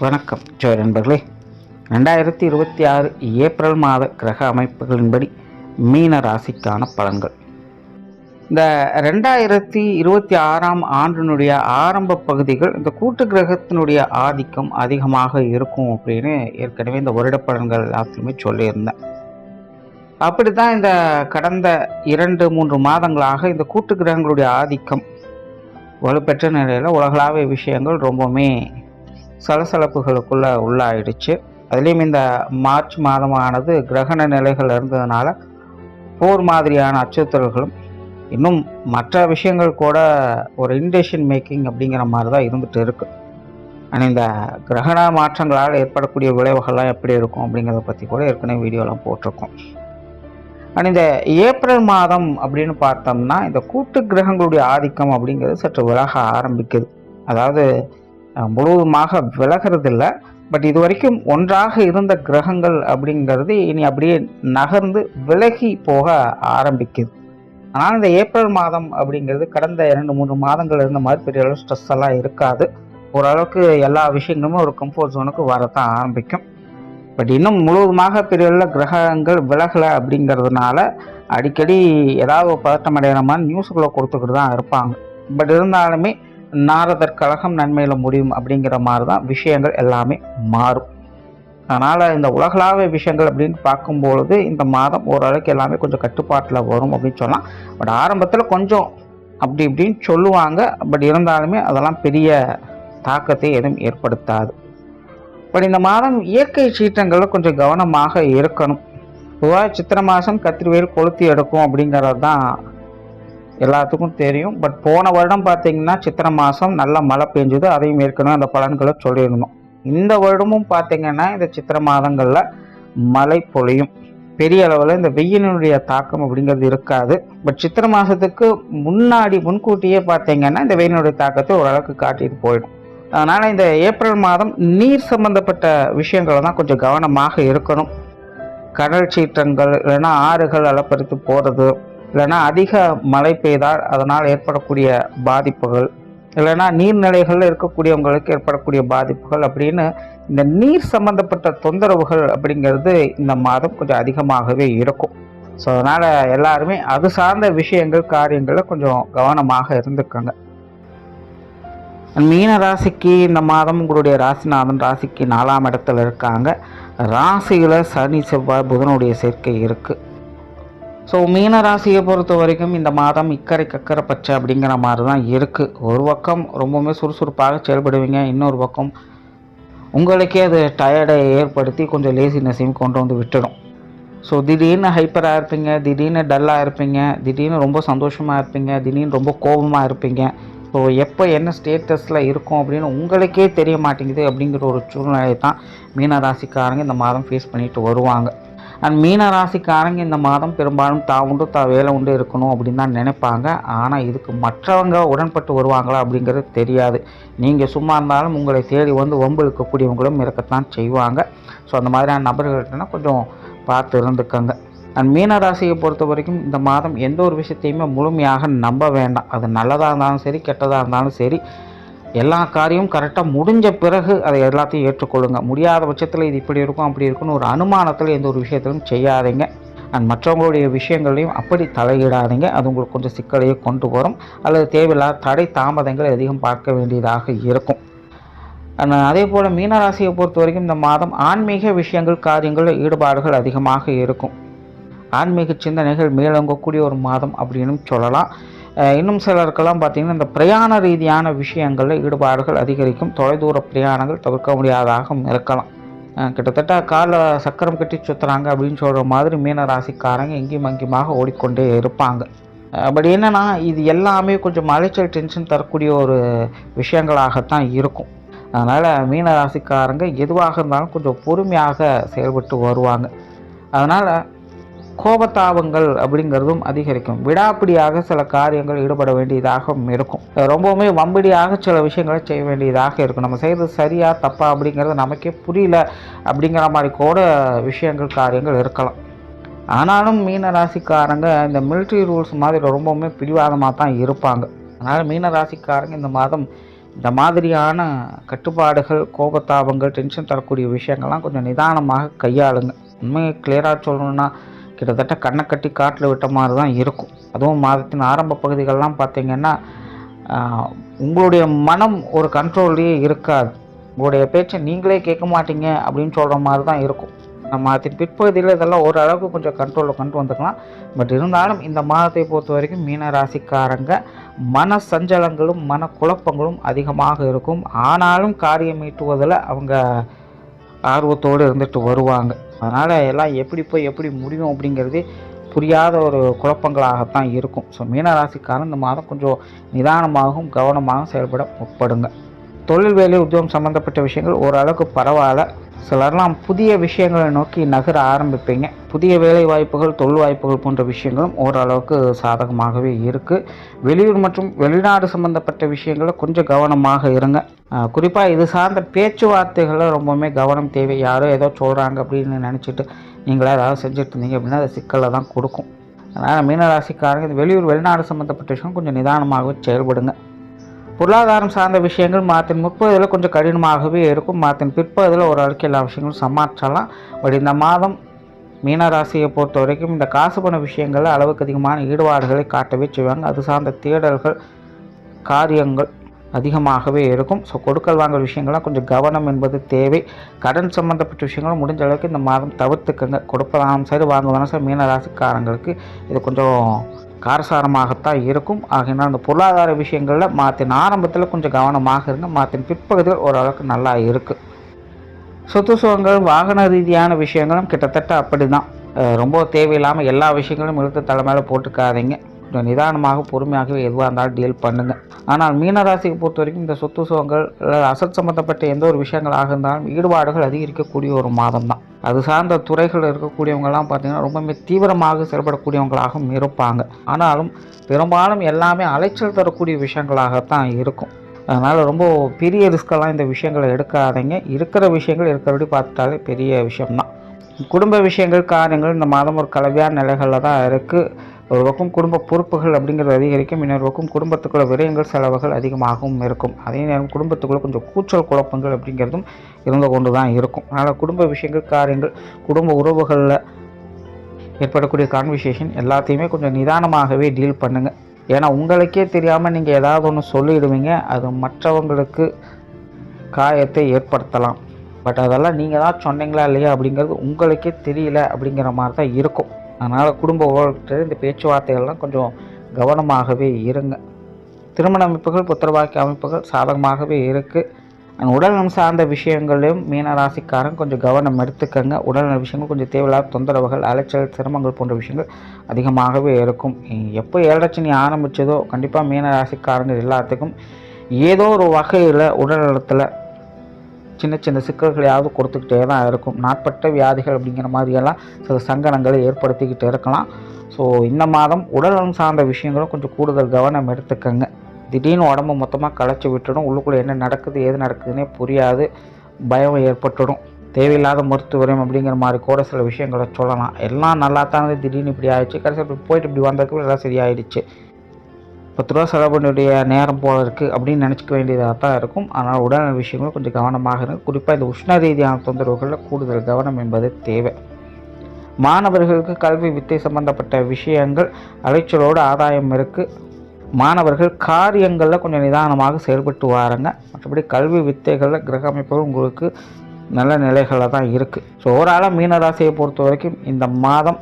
வணக்கம் ஜோய் நண்பர்களே. 2026 ஏப்ரல் மாத கிரக அமைப்புகளின்படி மீன ராசிக்கான பலன்கள். இந்த 2026ஆம் ஆண்டினுடைய ஆரம்ப பகுதிகள் இந்த கூட்டு கிரகத்தினுடைய ஆதிக்கம் அதிகமாக இருக்கும் அப்படின்னு ஏற்கனவே இந்த வருட பலன்கள் எல்லாத்துலையுமே சொல்லியிருந்தேன். அப்படி தான் இந்த கடந்த 2-3 மாதங்களாக இந்த கூட்டு கிரகங்களுடைய ஆதிக்கம் வலுப்பெற்ற நிலையில் உலகளாவிய விஷயங்கள் ரொம்பவுமே சலசலப்புகளுக்குள்ளே உள்ளாயிடுச்சு. அதுலேயும் இந்த மார்ச் மாதமானது கிரகண நிலைகள் இருந்ததுனால போர் மாதிரியான அச்சுறுத்தல்களும் இன்னும் மற்ற விஷயங்கள் கூட ஒரு இன்டெசிஷன் மேக்கிங் அப்படிங்கிற மாதிரி தான் இருந்துகிட்டு இருக்கு. ஆனால் இந்த கிரகண மாற்றங்களால் ஏற்படக்கூடிய விளைவுகள்லாம் எப்படி இருக்கும் அப்படிங்கிறத பற்றி கூட ஏற்கனவே வீடியோலாம் போட்டிருக்கோம். ஆனால் இந்த ஏப்ரல் மாதம் அப்படின்னு பார்த்தோம்னா இந்த கூட்டு கிரகங்களுடைய ஆதிக்கம் அப்படிங்கிறது சற்று விலக ஆரம்பிக்குது. அதாவது முழுவதுமாக விலகிறது இல்லை, பட் இது வரைக்கும் ஒன்றாக இருந்த கிரகங்கள் அப்படிங்கிறது இனி அப்படியே நகர்ந்து விலகி போக ஆரம்பிக்குது. ஆனால் இந்த ஏப்ரல் மாதம் அப்படிங்கிறது கடந்த 2-3 மாதங்கள் இருந்த மாதிரி பெரிய அளவு ஸ்ட்ரெஸ் எல்லாம் இருக்காது. ஓரளவுக்கு எல்லா விஷயங்களுமே ஒரு கம்ஃபர்ட் ஜோனுக்கு வரத்தான் ஆரம்பிக்கும். பட் இன்னும் முழுவதுமாக பெரிய அளவில் கிரகங்கள் விலகலை அப்படிங்கிறதுனால அடிக்கடி ஏதாவது ஒரு பதட்டம் அடைகிற மாதிரி நியூஸுக்குள்ளே கொடுத்துக்கிட்டு தான் இருப்பாங்க. பட் இருந்தாலுமே நாரதர் கழகம் நன்மையில் முடியும் அப்படிங்கிற மாதிரி தான் விஷயங்கள் எல்லாமே மாறும். அதனால் இந்த உலகளாவிய விஷயங்கள் அப்படின்னு பார்க்கும்பொழுது இந்த மாதம் ஓரளவுக்கு எல்லாமே கொஞ்சம் கட்டுப்பாட்டில் வரும் அப்படின்னு சொல்லலாம். பட் ஆரம்பத்தில் கொஞ்சம் அப்படி இப்படின்னு சொல்லுவாங்க. பட் இருந்தாலுமே அதெல்லாம் பெரிய தாக்கத்தை எதுவும் ஏற்படுத்தாது. பட் இந்த மாதம் இயற்கை சீற்றங்களில் கொஞ்சம் கவனமாக இருக்கணும். பொதுவாக சித்திரை மாதம் கத்திரிவேல் கொளுத்தி எடுக்கும் அப்படிங்கிறது தான் எல்லாத்துக்கும் தெரியும். பட் போன வருடம் பார்த்தீங்கன்னா சித்திரை மாதம் நல்லா மழை பெஞ்சுது. அதையும் ஏற்கனவே அந்த பலன்களை சொல்லியிருந்தோம். இந்த வருடமும் பார்த்தீங்கன்னா இந்த சித்திரை மாதங்களில் மழை பொழியும். பெரிய அளவில் இந்த வெயிலினுடைய தாக்கம் அப்படிங்கிறது இருக்காது. பட் சித்திரை மாதத்துக்கு முன்கூட்டியே பார்த்தீங்கன்னா இந்த வெயிலினுடைய தாக்கத்தை ஓரளவுக்கு காட்டிட்டு போயிடும். அதனால் இந்த ஏப்ரல் மாதம் நீர் சம்பந்தப்பட்ட விஷயங்களை தான் கொஞ்சம் கவனமாக இருக்கணும். கடல் சீற்றங்கள் இல்லைன்னா ஆறுகள் அலப்பறித்து போகிறது, இல்லைன்னா அதிக மழை பெய்தால் அதனால் ஏற்படக்கூடிய பாதிப்புகள், இல்லைன்னா நீர்நிலைகளில் இருக்கக்கூடியவங்களுக்கு ஏற்படக்கூடிய பாதிப்புகள் அப்படின்னு இந்த நீர் சம்பந்தப்பட்ட தொந்தரவுகள் அப்படிங்கிறது இந்த மாதம் கொஞ்சம் அதிகமாகவே இருக்கும். ஸோ அதனால் எல்லாருமே அது சார்ந்த விஷயங்கள் காரியங்களில் கொஞ்சம் கவனமாக இருந்துக்கோங்க. மீன ராசிக்கு இந்த மாதம் உங்களுடைய ராசிநாதன் ராசிக்கு 4ஆம் இடத்துல இருக்காங்க. ராசியில் சனி செவ்வாய் புதனுடைய சேர்க்கை இருக்குது. ஸோ மீன ராசியை பொறுத்த வரைக்கும் இந்த மாதம் இக்கரை கக்கரை பச்சை அப்படிங்கிற மாதிரி தான் இருக்குது. ஒரு பக்கம் ரொம்பவுமே சுறுசுறுப்பாக செயல்படுவீங்க, இன்னொரு பக்கம் உங்களுக்கே அது டயர்டை ஏற்படுத்தி கொஞ்சம் லேசினஸையும் கொண்டு வந்து விட்டுடும். ஸோ திடீர்னு ஹைப்பராக இருப்பீங்க, திடீர்னு டல்லாக இருப்பீங்க, திடீர்னு ரொம்ப சந்தோஷமாக இருப்பீங்க, திடீர்னு ரொம்ப கோபமாக இருப்பீங்க. ஸோ எப்போ என்ன ஸ்டேட்டஸில் இருக்கும் அப்படின்னு உங்களுக்கே தெரிய மாட்டேங்குது அப்படிங்கிற ஒரு சூழ்நிலை தான் மீன ராசிக்காரங்க இந்த மாதம் ஃபேஸ் பண்ணிட்டு வருவாங்க. அண்ட் மீன ராசிக்காரங்க இந்த மாதம் பெரும்பாலும் உண்டு வேலை உண்டு இருக்கணும் அப்படின்னு தான் நினைப்பாங்க. ஆனால் இதுக்கு மற்றவங்க உடன்பட்டு வருவாங்களா அப்படிங்கிறது தெரியாது. நீங்கள் சும்மா இருந்தாலும் உங்களை தேடி வந்து வம்பு இழுக்கக்கூடியவங்களும் இருக்கத்தான் செய்வாங்க. ஸோ அந்த மாதிரியான நபர்கள்ட்டனா கொஞ்சம் பார்த்து இருந்துக்கங்க. அண்ட் மீன ராசியை பொறுத்த வரைக்கும் இந்த மாதம் எந்த ஒரு விஷயத்தையுமே முழுமையாக நம்ப வேண்டாம். அது நல்லதாக இருந்தாலும் சரி, கெட்டதாக இருந்தாலும் சரி, எல்லா காரியமும் கரெக்டாக முடிஞ்ச பிறகு அதை எல்லாத்தையும் ஏற்றுக்கொள்ளுங்க. முடியாத பட்சத்தில் இது இப்படி இருக்கும் அப்படி இருக்குன்னு ஒரு அனுமானத்தில் எந்த ஒரு விஷயத்திலும் செய்யாதீங்க. அண்ட் மற்றவங்களுடைய விஷயங்களையும் அப்படி தலையிடாதீங்க. அது உங்களுக்கு கொஞ்சம் சிக்கலையே கொண்டு வரும், அல்லது தேவையில்லாத தடை தாமதங்கள் அதிகம் பார்க்க வேண்டியதாக இருக்கும். அதே போல் மீனராசியை பொறுத்த வரைக்கும் இந்த மாதம் ஆன்மீக விஷயங்கள் காரியங்களில் ஈடுபாடுகள் அதிகமாக இருக்கும். ஆன்மீக சிந்தனைகள் மேலோங்கக்கூடிய ஒரு மாதம் அப்படின்னு சொல்லலாம். இன்னும் சிலருக்கெல்லாம் பார்த்திங்கன்னா இந்த பிரயாண ரீதியான விஷயங்களில் ஈடுபாடுகள் அதிகரிக்கும். தொலைதூர பிரயாணங்கள் தவிர்க்க முடியாதாக இருக்கலாம். கிட்டத்தட்ட காலில் சக்கரம் கட்டி சுற்றுறாங்க அப்படின்னு சொல்கிற மாதிரி மீன ராசிக்காரங்க எங்கேயும் அங்கேயுமாக ஓடிக்கொண்டே இருப்பாங்க. பட் என்னென்னா இது எல்லாமே கொஞ்சம் அலைச்சல் டென்ஷன் தரக்கூடிய ஒரு விஷயங்களாகத்தான் இருக்கும். அதனால் மீன ராசிக்காரங்க எதுவாக இருந்தாலும் கொஞ்சம் பொறுமையாக செயல்பட்டு வருவாங்க. அதனால் கோபத்தாபங்கள் அப்படிங்கிறதும் அதிகரிக்கும். விடாப்பிடியாக சில காரியங்கள் ஈடுபட வேண்டியதாக இருக்கும். ரொம்பவுமே வம்படியாக சில விஷயங்களை செய்ய வேண்டியதாக இருக்கும். நம்ம செய்கிறது சரியா தப்பா அப்படிங்கிறது நமக்கே புரியல அப்படிங்கிற மாதிரி கூட விஷயங்கள் காரியங்கள் இருக்கலாம். ஆனாலும் மீன ராசிக்காரங்க இந்த மிலிட்ரி ரூல்ஸ் மாதிரி ரொம்பவுமே பிடிவாதமாக தான் இருப்பாங்க. அதனால் மீன ராசிக்காரங்க இந்த மாதம் இந்த மாதிரியான கட்டுப்பாடுகள், கோபதாபங்கள், டென்ஷன் தரக்கூடிய விஷயங்கள்லாம் கொஞ்சம் நிதானமாக கையாளுங்க. உண்மையை கிளியராக சொல்லணுன்னா கிட்டத்தட்ட கண்ணை கட்டி காட்டில் விட்ட மாதிரி தான் இருக்கும். அதுவும் மாதத்தின் ஆரம்ப பகுதிகளெலாம் பார்த்திங்கன்னா உங்களுடைய மனம் ஒரு கண்ட்ரோல்லையே இருக்காது. உங்களுடைய பேச்சை நீங்களே கேட்க மாட்டீங்க அப்படின்னு சொல்கிற மாதிரி தான் இருக்கும். மாதத்தின் பிற்பகுதியில் இதெல்லாம் ஓரளவுக்கு கொஞ்சம் கண்ட்ரோலில் கொண்டு வந்துக்கலாம். பட் இருந்தாலும் இந்த மாதத்தை பொறுத்த வரைக்கும் மீன ராசிக்காரங்க மன சஞ்சலங்களும் மன குழப்பங்களும் அதிகமாக இருக்கும். ஆனாலும் காரியம் ஈட்டுவதில் அவங்க ஆர்வத்தோடு இருந்துட்டு வருவாங்க. அதனால் எல்லாம் எப்படி போய் எப்படி முடியும் அப்படிங்கிறதே புரியாத ஒரு குழப்பங்களாகத்தான் இருக்கும். ஸோ மீனராசிக்காரன் இந்த மாதம் கொஞ்சம் நிதானமாகவும் கவனமாகவும் செயல்பட முற்படுங்க. தொழில் வேலை உத்தியோகம் சம்மந்தப்பட்ட விஷயங்கள் ஓரளவுக்கு பரவாயில்ல. சிலர்லாம் புதிய விஷயங்களை நோக்கி நகர ஆரம்பிப்பீங்க. புதிய வேலை வாய்ப்புகள், தொழில் வாய்ப்புகள் போன்ற விஷயங்களும் ஓரளவுக்கு சாதகமாகவே இருக்குது. வெளியூர் மற்றும் வெளிநாடு சம்மந்தப்பட்ட விஷயங்களை கொஞ்சம் கவனமாக இருங்க. குறிப்பாக இது சார்ந்த பேச்சுவார்த்தைகளில் ரொம்பவுமே கவனம் தேவை. யாரோ ஏதோ சொல்கிறாங்க அப்படின்னு நினச்சிட்டு நீங்களே ஏதாவது செஞ்சுட்டு இருந்தீங்க அப்படின்னா அது சிக்கலை தான் கொடுக்கும். அதனால் மீனராசிக்காரங்க இது வெளியூர் வெளிநாடு சம்மந்தப்பட்ட விஷயம் கொஞ்சம் நிதானமாகவே செயல்படுங்க. பொருளாதாரம் சார்ந்த விஷயங்கள் மாதத்தின் முற்பகுதியில் கொஞ்சம் கடினமாகவே இருக்கும். மாதத்தின் பிற்பகுதியில் ஓரளவுக்கு எல்லா விஷயங்களும் சமாளிச்சலாம். பட் இந்த மாதம் மீனராசியை பொறுத்த வரைக்கும் இந்த காசு பண விஷயங்களில் அளவுக்கு அதிகமான ஈடுபாடுகளை காட்டவே செய்வாங்க. அது சார்ந்த தேடல்கள், காரியங்கள் அதிகமாகவே இருக்கும். ஸோ கொடுக்கல் வாங்கல் விஷயங்கள்லாம் கொஞ்சம் கவனம் என்பது தேவை. கடன் சம்மந்தப்பட்ட விஷயங்களும் முடிஞ்ச அளவுக்கு இந்த மாதம் தவிர்த்துக்கங்க. கொடுப்பதானம் சரி, வாங்குவதானம் சரி, மீனராசிக்காரங்களுக்கு இது கொஞ்சம் காரசாரமாகத்தான் இருக்கும். ஆகினால் அந்த பொருளாதார விஷயங்களில் மாதத்தின் ஆரம்பத்தில் கொஞ்சம் கவனமாக இருங்க. மாதத்தின் பிற்பகுதிகள் ஓரளவுக்கு நல்லா இருக்குது. சொத்து சுகங்கள், வாகன ரீதியான விஷயங்களும் கிட்டத்தட்ட அப்படி தான். ரொம்ப தேவையில்லாமல் எல்லா விஷயங்களும் இழுத்து தலைமையில் போட்டுக்காதீங்க. கொஞ்சம் நிதானமாக பொறுமையாகவே எதுவாக இருந்தாலும் டீல் பண்ணுங்கள். ஆனால் மீனராசிக்கு பொறுத்த வரைக்கும் இந்த சொத்து சுகங்கள் அசல் சம்மந்தப்பட்ட எந்த ஒரு விஷயங்களாக இருந்தாலும் ஈடுபாடுகள் அதிகரிக்கக்கூடிய ஒரு மாதம் தான். அது சார்ந்த துறைகள் இருக்கக்கூடியவங்கெல்லாம் பார்த்திங்கன்னா ரொம்பவே தீவிரமாக செயல்படக்கூடியவங்களாகவும் இருப்பாங்க. ஆனாலும் பெரும்பாலும் எல்லாமே அலைச்சல் தரக்கூடிய விஷயங்களாகத்தான் இருக்கும். அதனால் ரொம்ப பெரிய ரிஸ்கெல்லாம் இந்த விஷயங்களை எடுக்காதீங்க. இருக்கிற விஷயங்கள் இருக்கிறபடி பார்த்துட்டாலே பெரிய விஷயம்தான். குடும்ப விஷயங்கள், காரியங்கள் இந்த மாதம் ஒரு கலவையான நிலைகளில் தான் இருக்குது. ஒரு பக்கம் குடும்ப பொறுப்புகள் அப்படிங்கிறது அதிகரிக்கும். இன்னொரு பக்கம் குடும்பத்துக்குள்ள விரயங்கள், செலவுகள் அதிகமாகவும் இருக்கும். அதே நேரம் குடும்பத்துக்குள்ளே கொஞ்சம் கூச்சல் குழப்பங்கள் அப்படிங்கிறதும் இருந்து கொண்டு தான் இருக்கும். அதனால் குடும்ப விஷயங்கள், காரியங்கள், குடும்ப உறவுகளில் ஏற்படக்கூடிய கான்வர்சேஷன் எல்லாத்தையுமே கொஞ்சம் நிதானமாகவே டீல் பண்ணுங்கள். ஏன்னா உங்களுக்கே தெரியாமல் நீங்கள் ஏதாவது ஒன்று சொல்லிவிடுவீங்க. அது மற்றவங்களுக்கு காயத்தை ஏற்படுத்தலாம். பட் அதெல்லாம் நீங்கள் தான் சொன்னீங்களா இல்லையா அப்படிங்கிறது உங்களுக்கே தெரியல அப்படிங்கிற மாதிரி தான் இருக்கும். அதனால் குடும்ப உறவுகிட்ட இந்த பேச்சுவார்த்தைகள்லாம் கொஞ்சம் கவனமாகவே இருங்க. திருமண அமைப்புகள், புத்திரவாக்கிய அமைப்புகள் சாதகமாகவே இருக்குது. உடல்நலம் சார்ந்த விஷயங்களையும் மீனராசிக்காரன் கொஞ்சம் கவனம் எடுத்துக்கங்க. உடல்நல விஷயங்கள் கொஞ்சம் தேவையில்லாத தொந்தரவுகள், அலைச்சல், சிரமங்கள் போன்ற விஷயங்கள் அதிகமாகவே இருக்கும். எப்போ ஏழரட்சணி ஆரம்பித்ததோ கண்டிப்பாக மீனராசிக்காரங்க எல்லாத்துக்கும் ஏதோ ஒரு வகையில் உடல்நலத்தில் சின்ன சின்ன சிக்கல்களையாவது கொடுத்துக்கிட்டே தான் இருக்கும். நாட்பட்ட வியாதிகள் அப்படிங்கிற மாதிரியெல்லாம் சில சங்கடங்களை ஏற்படுத்திக்கிட்டு இருக்கலாம். ஸோ இந்த மாதம் உடல்நலம் சார்ந்த விஷயங்களும் கொஞ்சம் கூடுதல் கவனம் எடுத்துக்கங்க. திடீர்னு உடம்பு மொத்தமாக களைச்சி விட்டுடும். உள்ளுக்குள்ளே என்ன நடக்குது ஏது நடக்குதுன்னே புரியாது. பயம் ஏற்பட்டுடும். தேவையில்லாத மருத்துவரம் அப்படிங்கிற மாதிரி கூட சில விஷயங்களை சொல்லலாம். எல்லாம் நல்லா தானே, திடீர்னு இப்படி ஆயிடுச்சு, கடைசி இப்படி போயிட்டு இப்படி வந்ததுக்கு எல்லாம் சரியாயிடுச்சு, 10 ரூபா செலவுடைய நேரம் போல இருக்குது அப்படின்னு நினச்சிக்க வேண்டியதாக தான் இருக்கும். ஆனால் உடல்நல விஷயங்களும் கொஞ்சம் கவனமாக இருக்குது. குறிப்பாக இந்த உஷ்ண ரீதியான தொந்தரவுகளில் கூடுதல் கவனம் என்பது தேவை. மாணவர்களுக்கு கல்வி வித்தை சம்பந்தப்பட்ட விஷயங்கள் அலைச்சலோடு ஆதாயம் இருக்குது. மாணவர்கள் காரியங்களில் கொஞ்சம் நிதானமாக செயல்பட்டு வாருங்க. மற்றபடி கல்வி வித்தைகளில் கிரக அமைப்புகள் உங்களுக்கு நல்ல நிலைகளில் தான் இருக்குது. ஸோ ஓவராலாக மீனராசியை பொறுத்த வரைக்கும் இந்த மாதம்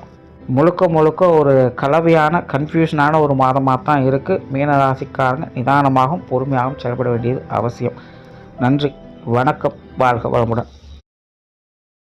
முழுக்க ஒரு கலவையான கன்ஃபியூஷனான ஒரு மாதமாக தான் இருக்குது. மீனராசிக்காரங்க நிதானமாகவும் பொறுமையாகவும் செயல்பட வேண்டியது அவசியம். நன்றி, வணக்கம், வாழ்க வளமுடன்.